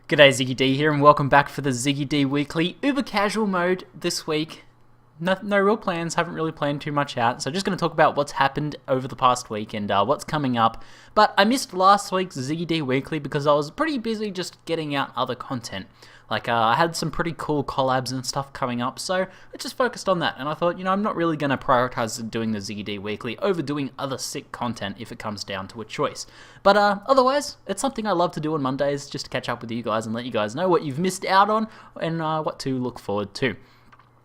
G'day, ZiggyD here, and welcome back for the ZiggyD Weekly. Uber casual mode this week. No real plans, haven't really planned too much out, so just going to talk about what's happened over the past week and what's coming up. But I missed last week's ZiggyD Weekly because I was pretty busy just getting out other content. I had some pretty cool collabs and stuff coming up, so I just focused on that, and I thought, I'm not really going to prioritize doing the ZiggyD Weekly over doing other sick content if it comes down to a choice. But otherwise, it's something I love to do on Mondays, just to catch up with you guys and let you guys know what you've missed out on and what to look forward to.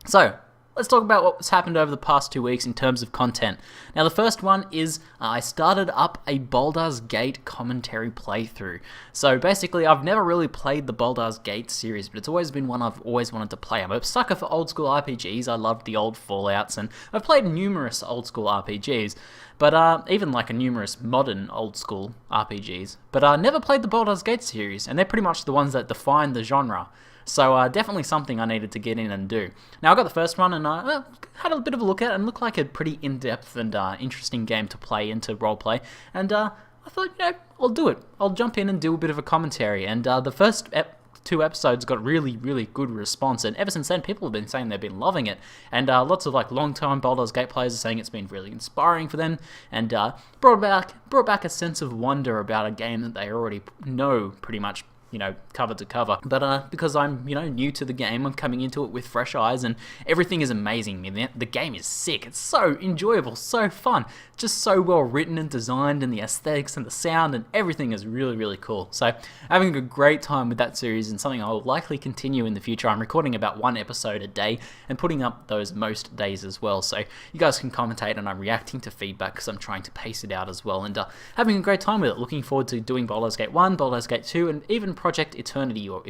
So, let's talk about what's happened over the past 2 weeks in terms of content. Now, the first one is I started up a Baldur's Gate commentary playthrough. So basically, I've never really played the Baldur's Gate series, but it's always been one I've always wanted to play. I'm a sucker for old school RPGs. I loved the old Fallouts, and I've played numerous old school RPGs, but even like a numerous modern old school RPGs. But I never played the Baldur's Gate series, and they're pretty much the ones that define the genre. So definitely something I needed to get in and do. Now I got the first one and I had a bit of a look at it and looked like a pretty in-depth and interesting game to play and to roleplay. And I thought, I'll do it. I'll jump in and do a bit of a commentary. And the first two episodes got really, really good response. And ever since then, people have been saying they've been loving it. And lots of long-time Baldur's Gate players are saying it's been really inspiring for them. And brought back a sense of wonder about a game that they already know pretty much, cover to cover. But because I'm, new to the game, I'm coming into it with fresh eyes, and everything is amazing. I mean, the game is sick. It's so enjoyable, so fun, just so well written and designed, and the aesthetics and the sound and everything is really, really cool. So having a great time with that series and something I will likely continue in the future. I'm recording about one episode a day and putting up those most days as well. So you guys can commentate, and I'm reacting to feedback because I'm trying to pace it out as well, and having a great time with it. Looking forward to doing Baldur's Gate 1, Baldur's Gate 2, and even Project Eternity, or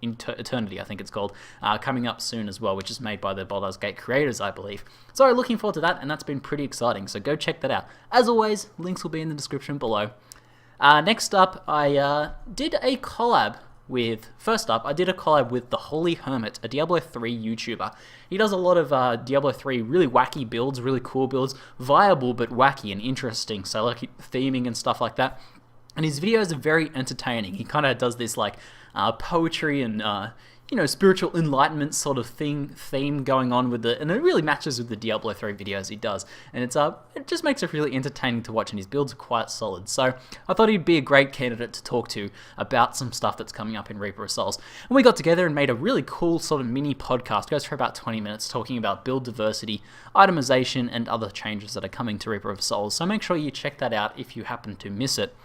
Eternity I think it's called, coming up soon as well, which is made by the Baldur's Gate creators, I believe. So looking forward to that, and that's been pretty exciting, so go check that out. As always, links will be in the description below. Next up, I did a collab with the Holy Hermit, a Diablo 3 YouTuber. He does a lot of Diablo 3 really wacky builds, really cool builds, viable but wacky and interesting, so like theming and stuff like that. And his videos are very entertaining. He kind of does this poetry and spiritual enlightenment sort of theme going on with it, and it really matches with the Diablo 3 videos he does. And it just makes it really entertaining to watch, and his builds are quite solid. So I thought he'd be a great candidate to talk to about some stuff that's coming up in Reaper of Souls. And we got together and made a really cool sort of mini podcast. It goes for about 20 minutes talking about build diversity, itemization, and other changes that are coming to Reaper of Souls. So make sure you check that out if you happen to miss it.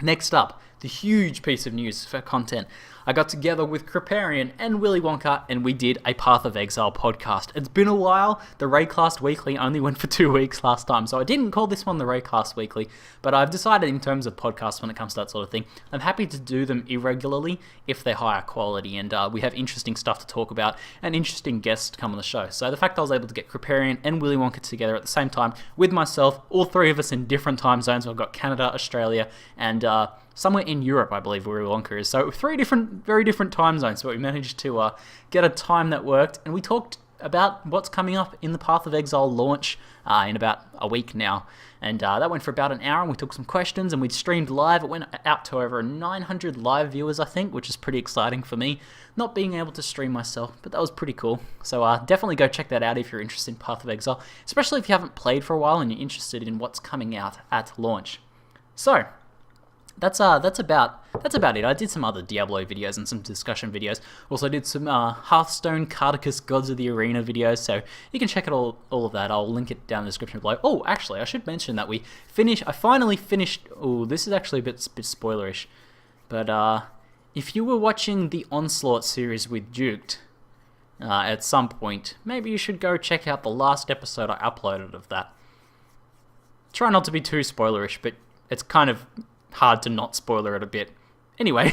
Next up, the huge piece of news for content. I got together with Kripparrian and Willy Wonka, and we did a Path of Exile podcast. It's been a while. The Raycast Weekly only went for 2 weeks last time, so I didn't call this one the Raycast Weekly, but I've decided in terms of podcasts when it comes to that sort of thing, I'm happy to do them irregularly if they're higher quality, and we have interesting stuff to talk about and interesting guests to come on the show. So the fact I was able to get Kripparrian and Willy Wonka together at the same time with myself, all three of us in different time zones. We've got Canada, Australia, and somewhere in Europe, I believe, where Wonka is. So very different time zones, but we managed to get a time that worked, and we talked about what's coming up in the Path of Exile launch in about a week now. And that went for about an hour, and we took some questions, and we streamed live. It went out to over 900 live viewers, I think, which is pretty exciting for me. Not being able to stream myself, but that was pretty cool. So definitely go check that out if you're interested in Path of Exile, especially if you haven't played for a while and you're interested in what's coming out at launch. So that's about it. I did some other Diablo videos and some discussion videos. Also did some Hearthstone, Tychus, Gods of the Arena videos, so you can check it all of that. I'll link it down in the description below. Oh, actually, I should mention that I finally finished. Oh, this is actually a bit spoilerish, but if you were watching the Onslaught series with Duked at some point, maybe you should go check out the last episode I uploaded of that. Try not to be too spoilerish, but it's kind of hard to not spoiler it a bit. Anyway,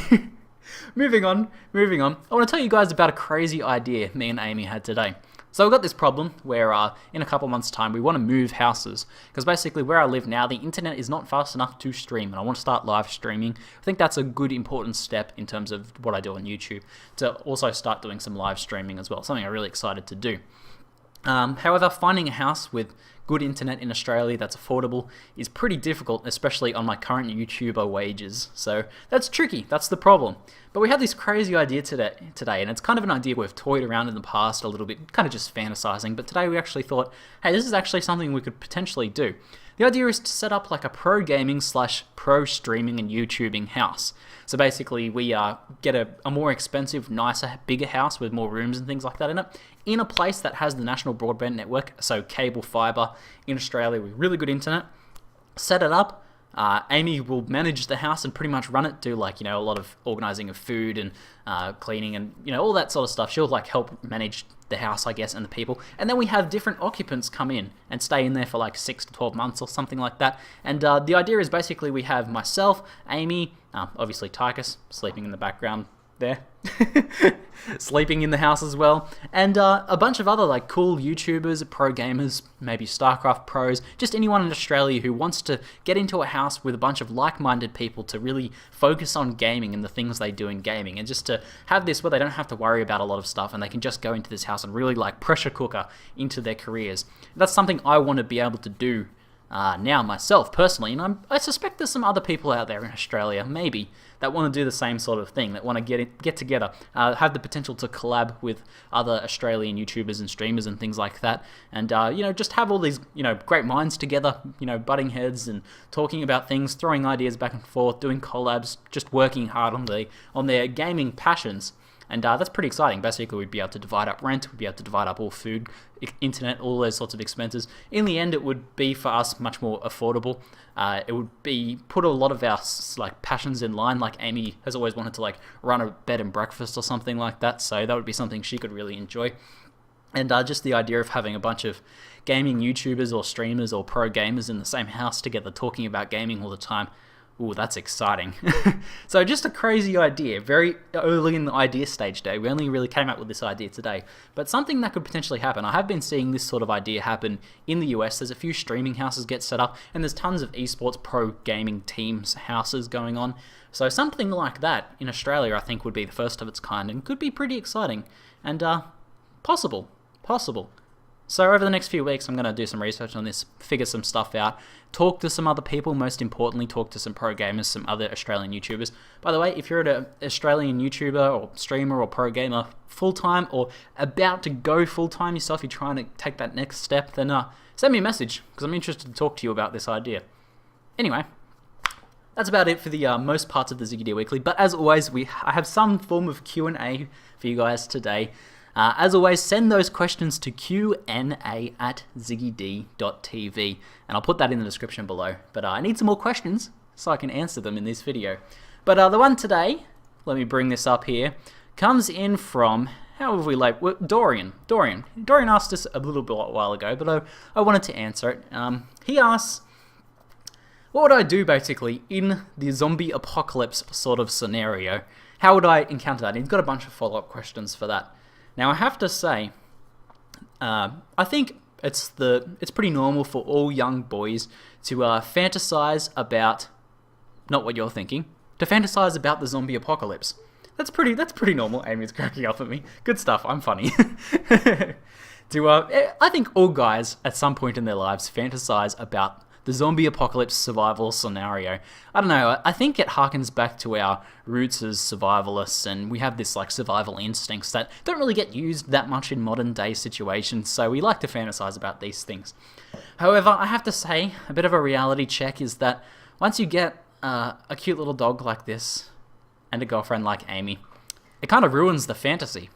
moving on. I want to tell you guys about a crazy idea me and Amy had today. So we've got this problem where in a couple months' time we want to move houses, because basically where I live now the internet is not fast enough to stream, and I want to start live streaming. I think that's a good important step in terms of what I do on YouTube, to also start doing some live streaming as well, something I'm really excited to do. However, finding a house with good internet in Australia that's affordable is pretty difficult, especially on my current YouTuber wages. So that's tricky, that's the problem. But we had this crazy idea today, and it's kind of an idea we've toyed around in the past a little bit, kind of just fantasizing, but today we actually thought, hey, this is actually something we could potentially do. The idea is to set up like a pro gaming / pro streaming and YouTubing house. So basically we get a more expensive, nicer, bigger house with more rooms and things like that in a place that has the national broadband network, so cable fiber in Australia with really good internet. Set it up. Amy will manage the house and pretty much run it, do like, a lot of organizing of food and cleaning and, all that sort of stuff. She'll like help manage the house, I guess, and the people. And then we have different occupants come in and stay in there for like 6 to 12 months or something like that. And the idea is basically we have myself, Amy, obviously Tychus, sleeping in the background there, sleeping in the house as well, and a bunch of other like cool YouTubers, pro gamers, maybe StarCraft pros, just anyone in Australia who wants to get into a house with a bunch of like-minded people to really focus on gaming and the things they do in gaming, and just to have this where they don't have to worry about a lot of stuff and they can just go into this house and really like pressure cooker into their careers. That's something I want to be able to do now myself personally, and I suspect there's some other people out there in Australia maybe that want to do the same sort of thing, that want to get together, have the potential to collab with other Australian YouTubers and streamers and things like that, and just have all these great minds together, butting heads and talking about things, throwing ideas back and forth, doing collabs, just working hard on their gaming passions. And that's pretty exciting. Basically, we'd be able to divide up rent, we'd be able to divide up all food, internet, all those sorts of expenses. In the end, it would be for us much more affordable. It would be put a lot of our like passions in line. Like Amy has always wanted to like run a bed and breakfast or something like that, so that would be something she could really enjoy. And just the idea of having a bunch of gaming YouTubers or streamers or pro gamers in the same house together talking about gaming all the time. Ooh, that's exciting. So just a crazy idea, very early in the idea stage day. We only really came up with this idea today, but something that could potentially happen. I have been seeing this sort of idea happen in the US. There's a few streaming houses get set up, and there's tons of esports pro gaming teams houses going on. So something like that in Australia, I think, would be the first of its kind and could be pretty exciting and possible. So over the next few weeks, I'm going to do some research on this, figure some stuff out, talk to some other people, most importantly, talk to some pro gamers, some other Australian YouTubers. By the way, if you're an Australian YouTuber or streamer or pro gamer full-time or about to go full-time yourself, you're trying to take that next step, then send me a message because I'm interested to talk to you about this idea. Anyway, that's about it for the most parts of the ZiggyD Weekly, but as always, I have some form of Q&A for you guys today. As always, send those questions to Q&A@ziggyd.tv, and I'll put that in the description below. But I need some more questions so I can answer them in this video. But the one today, let me bring this up here, comes in from, how have we labeled? Dorian. Dorian asked us a little bit while ago, but I wanted to answer it. He asks, what would I do basically in the zombie apocalypse sort of scenario? How would I encounter that? And he's got a bunch of follow-up questions for that. Now, I have to say, I think it's pretty normal for all young boys to fantasize about, not what you're thinking, to fantasize about the zombie apocalypse. That's pretty normal. Amy's cracking up at me. Good stuff. I'm funny. I think all guys at some point in their lives fantasize about the zombie apocalypse survival scenario. I don't know, I think it harkens back to our roots as survivalists, and we have this like survival instincts that don't really get used that much in modern day situations, so we like to fantasize about these things. However, I have to say, a bit of a reality check is that once you get a cute little dog like this, and a girlfriend like Amy, it kind of ruins the fantasy.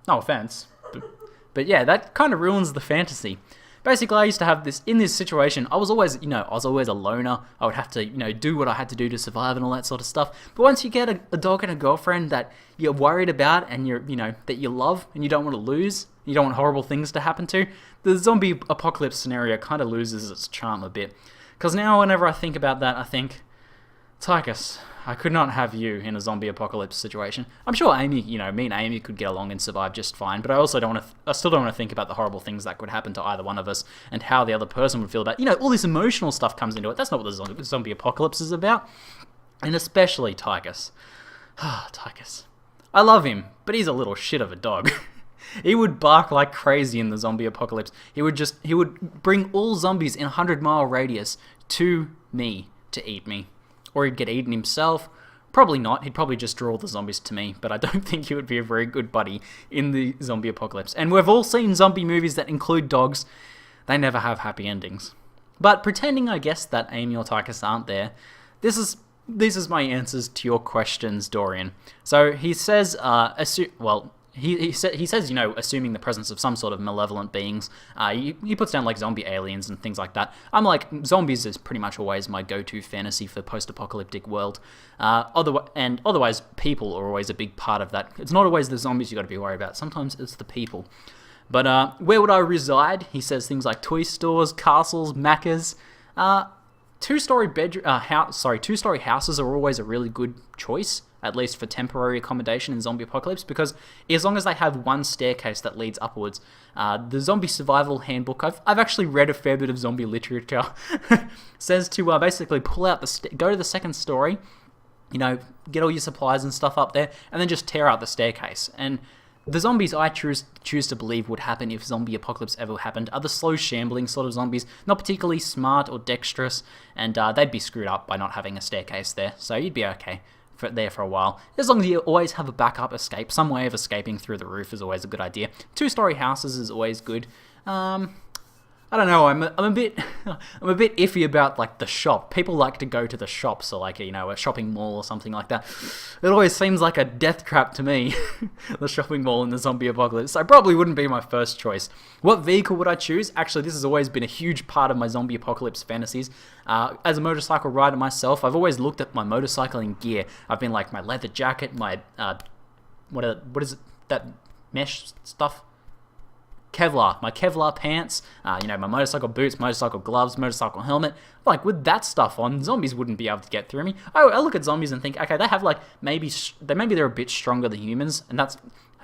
No offense, but yeah, that kind of ruins the fantasy. Basically, I used to have this, in this situation, I was always a loner. I would have to, do what I had to do to survive and all that sort of stuff. But once you get a dog and a girlfriend that you're worried about and that you love and you don't want to lose, you don't want horrible things to happen to, the zombie apocalypse scenario kind of loses its charm a bit. Because now whenever I think about that, I think, Tychus, I could not have you in a zombie apocalypse situation. I'm sure Amy, me and Amy could get along and survive just fine, but I still don't want to think about the horrible things that could happen to either one of us and how the other person would feel about, all this emotional stuff comes into it. That's not what the zombie apocalypse is about. And especially Tychus. Tychus. I love him, but he's a little shit of a dog. He would bark like crazy in the zombie apocalypse. He would bring all zombies in a 100-mile radius to me to eat me. Or he'd get eaten himself. Probably not. He'd probably just draw the zombies to me, but I don't think he would be a very good buddy in the zombie apocalypse. And we've all seen zombie movies that include dogs. They never have happy endings. But pretending, I guess, that Amy or Tychus aren't there, this is my answers to your questions, Dorian. So he says, he says, you know, assuming the presence of some sort of malevolent beings. He puts down like zombie aliens and things like that. I'm like, zombies is pretty much always my go-to fantasy for post-apocalyptic world. Otherwise, people are always a big part of that. It's not always the zombies you got to be worried about. Sometimes it's the people. But where would I reside? He says things like toy stores, castles, Maccas. Two-story houses are always a really good choice, at least for temporary accommodation in zombie apocalypse, because as long as they have one staircase that leads upwards, the zombie survival handbook, I've actually read a fair bit of zombie literature, says to basically pull out go to the second story, you know, get all your supplies and stuff up there, and then just tear out the staircase. And the zombies I choose to believe would happen if zombie apocalypse ever happened are the slow shambling sort of zombies, not particularly smart or dexterous, and they'd be screwed up by not having a staircase there, so you'd be okay there for a while. As long as you always have a backup escape, some way of escaping through the roof is always a good idea. Two-story houses is always good. I don't know. I'm a bit iffy about like the shop. People like to go to the shops, or like, you know, a shopping mall or something like that. It always seems like a death trap to me. The shopping mall in the zombie apocalypse. So probably wouldn't be my first choice. What vehicle would I choose? Actually, this has always been a huge part of my zombie apocalypse fantasies. As a motorcycle rider myself, I've always looked at my motorcycling gear. I've been like my leather jacket, my what is it? That mesh stuff. My Kevlar pants, you know, my motorcycle boots, motorcycle gloves, motorcycle helmet. Like, with that stuff on, zombies wouldn't be able to get through me. I look at zombies and think, okay, they have like, maybe they're a bit stronger than humans, and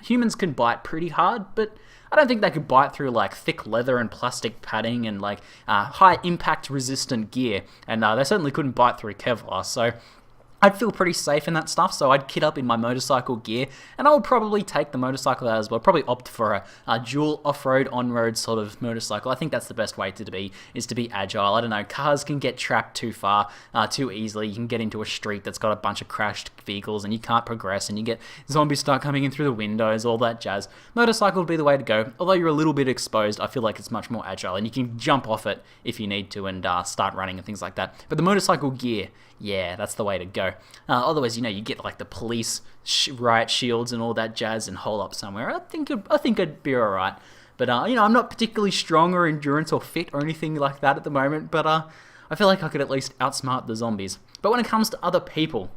humans can bite pretty hard, but I don't think they could bite through like thick leather and plastic padding and like high impact resistant gear, and they certainly couldn't bite through Kevlar, so I'd feel pretty safe in that stuff, so I'd kit up in my motorcycle gear, and I would probably take the motorcycle out as well. Probably opt for a dual off-road, on-road sort of motorcycle. I think that's the best way to be agile. I don't know, cars can get trapped too far, too easily. You can get into a street that's got a bunch of crashed vehicles, and you can't progress, and you get zombies start coming in through the windows, all that jazz. Motorcycle would be the way to go. Although you're a little bit exposed, I feel like it's much more agile, and you can jump off it if you need to and start running and things like that. But the motorcycle gear, yeah, that's the way to go. Otherwise, you know, you get like the police riot shields and all that jazz and hole up somewhere. I think it'd be alright. But you know, I'm not particularly strong or endurance or fit or anything like that at the moment. But I feel like I could at least outsmart the zombies. But when it comes to other people,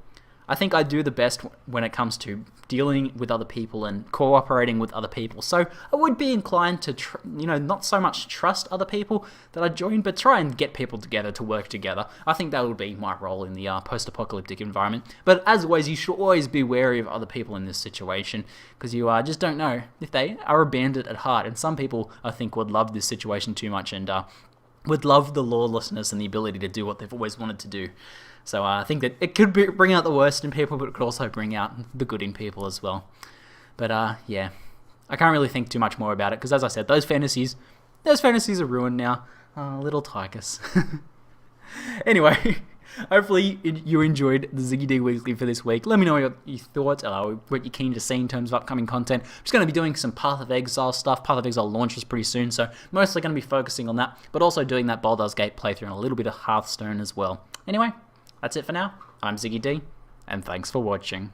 I think I do the best when it comes to dealing with other people and cooperating with other people. So I would be inclined to, not so much trust other people that I join, but try and get people together to work together. I think that would be my role in the post-apocalyptic environment. But as always, you should always be wary of other people in this situation, because you just don't know if they are a bandit at heart. And some people, I think, would love this situation too much and would love the lawlessness and the ability to do what they've always wanted to do. So I think that it could bring out the worst in people, but it could also bring out the good in people as well. But yeah, I can't really think too much more about it, because as I said, those fantasies are ruined now. Little Tychus. Anyway, hopefully you enjoyed the ZiggyD Weekly for this week. Let me know what you thought, what you're keen to see in terms of upcoming content. I'm just going to be doing some Path of Exile stuff. Path of Exile launches pretty soon, so mostly going to be focusing on that, but also doing that Baldur's Gate playthrough and a little bit of Hearthstone as well. Anyway, that's it for now. I'm ZiggyD, and thanks for watching.